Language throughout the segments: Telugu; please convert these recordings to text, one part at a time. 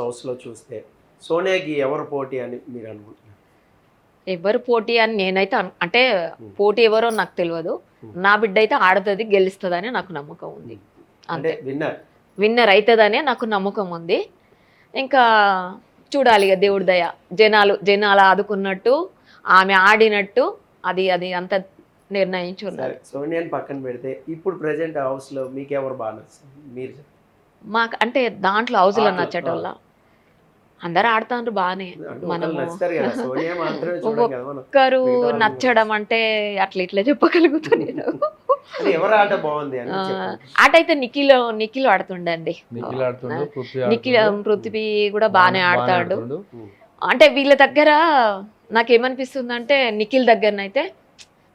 హౌస్లో చూస్తే సోనియాకి ఎవరు పోటీ అని మీరు అనుకుంటున్నారు? ఎవరు పోటీ అని నేనైతే అంటే పోటీ ఎవరో నాకు తెలియదు. నా బిడ్డ అయితే ఆడుతుంది, గెలుస్తుందని నాకు నమ్మకం ఉంది. అంటే విన్నర్ అవుతుందనే నాకు నమ్మకం ఉంది. ఇంకా చూడాలి ఇక దేవుడి దయ. జనాలు ఆదుకున్నట్టు, ఆమె ఆడినట్టు అది అంత నిర్ణయించి ఉన్నారు. సోనియాని పక్కన పెడితే ఇప్పుడు ప్రెసెంట్ హౌస్లో మీకు ఎవరు బాగా నచ్చుతుంది మీరు? మాకు అంటే దాంట్లో హౌస్లో నచ్చటోళ్ళ అందరు ఆడుతాండ్రు బాగానే. మనము ఒక్కరు నచ్చడం అంటే అట్లా ఇట్లా చెప్పగలుగుతాను నేను. ఆట అయితే నిఖిల్ ఆడుతుండండి. పృథ్వీ కూడా బాగానే ఆడతాడు. అంటే వీళ్ళ దగ్గర నాకేమనిపిస్తుంది అంటే నిఖిల్ దగ్గరనైతే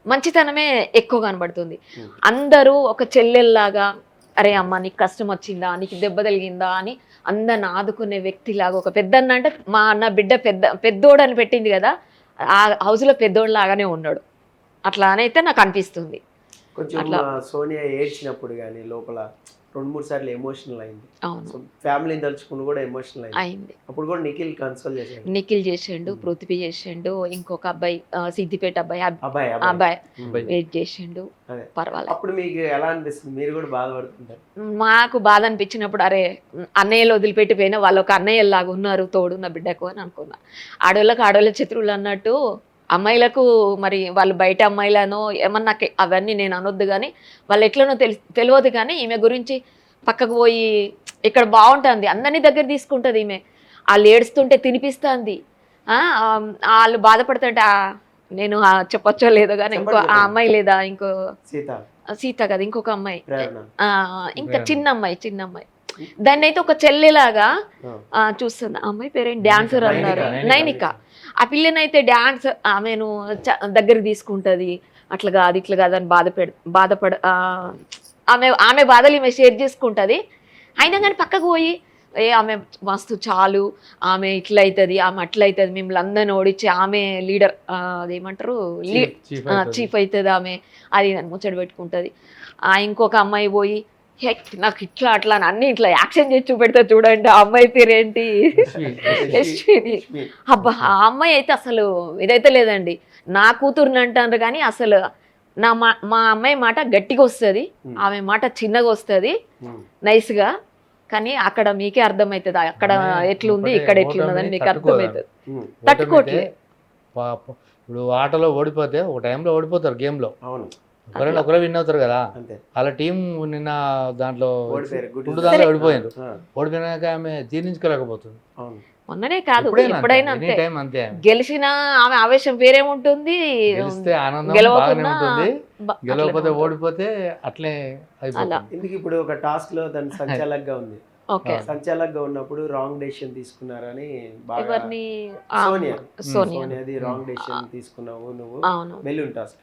మంచితనమే ఎక్కువ కనబడుతుంది. అందరూ ఒక చెల్లెల్లాగా, అరే అమ్మ నీకు కష్టం వచ్చిందా, నీకు దెబ్బ తగిలిందా అని అందరిని ఆదుకునే వ్యక్తిలాగా, ఒక పెద్దన్న అంటే నా బిడ్డ పెద్దోడు అని పెట్టింది కదా, ఆ హౌస్లో పెద్దోడు లాగానే ఉన్నాడు. అట్లా అనైతే నాకు అనిపిస్తుంది. కొంచెం సోనియా ఏడ్చినప్పుడు కానీ లోపల 2-3 సార్లు ఎమోషనల్ అయింది. అవును, ఫ్యామిలీని తలుచుకుని కూడా ఎమోషనల్ అయింది. అప్పుడు కూడా నిఖిల్ చేసిండు, పృథ్వీ చేసిండు, ఇంకొక అబ్బాయి సిద్దిపేట అబ్బాయి వెయిట్ చేసిండు. పర్వాలేదు. అప్పుడు మీకు ఎలా అనిపిస్తుంది? మీరు కూడా బాధపడుతుంటారు? మాకు బాధ అనిపించినప్పుడు అరే అన్నయ్యలు వదిలిపెట్టిపోయినా వాళ్ళు ఒక అన్నయ్యలాగా ఉన్నారు తోడు నా బిడ్డకు అని అనుకున్నా. ఆడోళ్ళ శత్రువులు అన్నట్టు అమ్మాయిలకు మరి వాళ్ళు బయట అమ్మాయిలను ఏమన్నా అవన్నీ నేను అనొద్దు, కానీ వాళ్ళు ఎట్లనో తెలియదు. కానీ ఈమె గురించి పక్కకు పోయి ఇక్కడ బాగుంటుంది, అందరినీ దగ్గర తీసుకుంటుంది ఈమె. వాళ్ళు ఏడుస్తుంటే తినిపిస్తుంది, వాళ్ళు బాధపడుతుంటే నేను చెప్పొచ్చో లేదో కానీ ఇంకో ఆ అమ్మాయి లేదా, ఇంకో సీత కదా, ఇంకొక అమ్మాయి, ఇంకా చిన్న అమ్మాయి దాన్ని అయితే ఒక చెల్లెలాగా చూస్తుంది. ఆ అమ్మాయి పేరేంటి, డాన్సర్ అన్నారు, నైనిక. ఆ పిల్లనైతే డాన్స్ ఆమెను దగ్గరికి తీసుకుంటుంది. అట్లా కాదు ఇట్లా కాదు అని బాధపడ ఆమె బాధలు ఈమె షేర్ చేసుకుంటుంది. అయినా కానీ పక్కకు పోయి ఆమె మస్తు చాలు, ఆమె ఇట్లా అవుతుంది, ఆమె అట్లా అవుతుంది, మిమ్మల్ని అందరిని ఓడించి ఆమె లీడర్, అదేమంటారు చీఫ్ అవుతుంది ఆమె, అది ముచ్చట పెట్టుకుంటుంది. ఇంకొక అమ్మాయి పోయి నాకు ఇట్లా అట్లా అని అన్ని ఇట్లా యాక్షన్ చేసి చూపెడతా చూడండి. ఆ అమ్మాయి పేరేంటి, యశ్విని. అబ్బా ఆ అమ్మాయి అయితే అసలు ఇదైతే లేదండి. నా కూతురుని అంటారు కానీ అసలు మా అమ్మాయి మాట గట్టిగా వస్తుంది, ఆమె మాట చిన్నగా వస్తుంది నైస్గా. కానీ అక్కడ మీకే అర్థమవుతుంది అక్కడ ఎట్లుంది ఇక్కడ ఎట్లున్నదని మీకు అర్థమవుతుంది. తట్టుకోవట్లేదు. ఇప్పుడు ఆటలో ఓడిపోతే ఒక టైంలో ఓడిపోతారు గేమ్లో, ఒకరే విన్ అవుతారు కదా. అలా టీం నిన్న దాంట్లో ఓడిపోయారు. ఓడిపోయినాక ఆమె జీర్ణించుకోలేకపోతుంది. మొన్ననే కాదు ఎప్పుడైనా అంతే. గెలిచిన ఆమె ఆవేశం వేరేముంటుంది, గెలవకపోతే ఓడిపోతే అట్లే అయిపోతుంది. ఇప్పుడు ఒక టాస్క్ లో దాని సంచాలకంగా ఉంది, సంచాలకంగా ఉన్నప్పుడు రాంగ్ డెసిషన్ తీసుకున్నారని సోనియాది రాంగ్ డెసిషన్ తీసుకున్నావు నువ్వు బెలూన్ టాస్క్.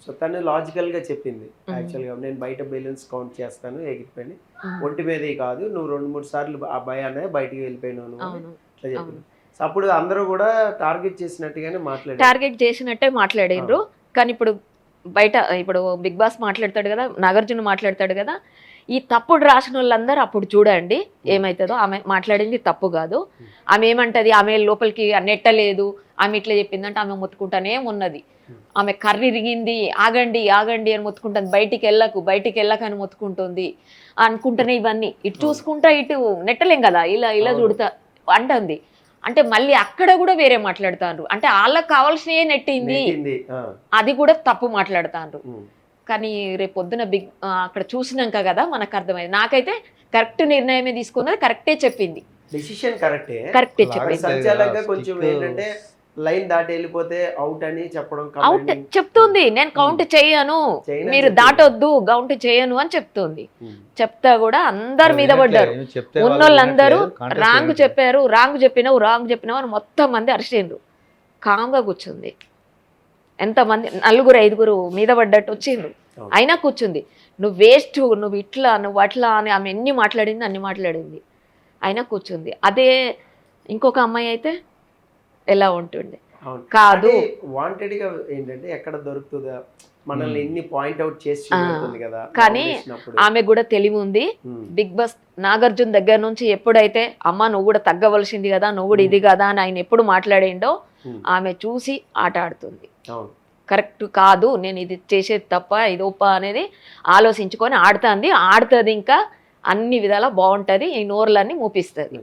సో తను లాజికల్ గా చెప్పింది, యాక్చువల్ గా నేను బయట బెలూన్స్ కౌంట్ చేస్తాను ఎగిరిపోయి ఒంటి మీదే కాదు, నువ్వు 2-3 సార్లు ఆ భయాన్ని బయటికి వెళ్ళిపోయినావు నువ్వు అట్లా చెప్పింది. సో అప్పుడు అందరూ కూడా టార్గెట్ చేసినట్టే మాట్లాడారు. కానీ ఇప్పుడు బయట ఇప్పుడు బిగ్ బాస్ మాట్లాడతాడు కదా, నాగార్జున మాట్లాడతాడు కదా, ఈ తప్పుడు రాసిన వాళ్ళందరూ అప్పుడు చూడండి ఏమవుతుందో. ఆమె మాట్లాడింది తప్పు కాదు. ఆమె ఏమంటది, ఆమె లోపలికి నెట్టలేదు, ఆమె ఇట్లా చెప్పిందంటే ఆమె మొత్తుకుంటానే ఉన్నది. ఆమె కర్రీ ఇరిగింది, ఆగండి అని మొత్తుకుంటుంది, బయటికి వెళ్ళకని మొత్తుకుంటుంది అనుకుంటేనే ఇవన్నీ ఇటు చూసుకుంటా ఇటు నెట్టలేం కదా, ఇలా చూడతా అంటుంది. అంటే మళ్ళీ అక్కడ కూడా వేరే మాట్లాడుతారు, అంటే వాళ్ళకి కావాల్సినవే నెట్టింది, అది కూడా తప్పు మాట్లాడుతారు. కానీ రేపు పొద్దున అక్కడ చూసినాక కదా మనకు అర్థమైంది. నాకైతే కరెక్ట్ నిర్ణయమే తీసుకున్నది, కరెక్టే చెప్పింది, కరెక్టే చెప్పింది. లైన్ దాటి వెళ్ళిపోతే అవుట్ అని చెప్పడం, అవుట్ చెప్తుంది, నేను కౌంట్ చేయను, మీరు దాటొద్దు, కౌంట్ చేయను అని చెప్తుంది. చెప్తా కూడా అందరి మీద పడ్డారు, ఉన్నోళ్ళందరూ రాంగ్ చెప్పినావు అని మొత్తం మంది అరిసిండ్రు. కామ్గా కూర్చుంది. ఎంతమంది 4-5 మీద పడ్డట్టు వచ్చిండ్రు, అయినా కూర్చుంది. నువ్వు వేస్ట్, నువ్వు ఇట్లా, నువ్వు అట్లా అని ఆమె అన్ని మాట్లాడింది, అయినా కూర్చుంది. అదే ఇంకొక అమ్మాయి అయితే ఎలా ఉంటుండే, కాదు. వాంటెడ్ గా ఏంటంటే ఎక్కడ దొరుకుతుందా మనల్ని ఎన్ని పాయింట్ అవుట్ చేసి చూపెడుతుంది కదా. కానీ ఆమె కూడా తెలివి ఉంది. బిగ్ బాస్ నాగార్జున దగ్గర నుంచి ఎప్పుడైతే అమ్మ నువ్వు కూడా తగ్గవలసింది కదా, నువ్వు కూడా ఇది కదా అని ఆయన ఎప్పుడు మాట్లాడిండో ఆమె చూసి ఆట ఆడుతుంది. కరెక్ట్ కాదు, నేను ఇది చేసేది తప్ప ఇది ఒప్ప అనేది ఆలోచించుకొని ఆడుతుంది. ఇంకా అన్ని విధాలా బాగుంటది, ఈ నోర్లన్నీ మూపిస్తుంది.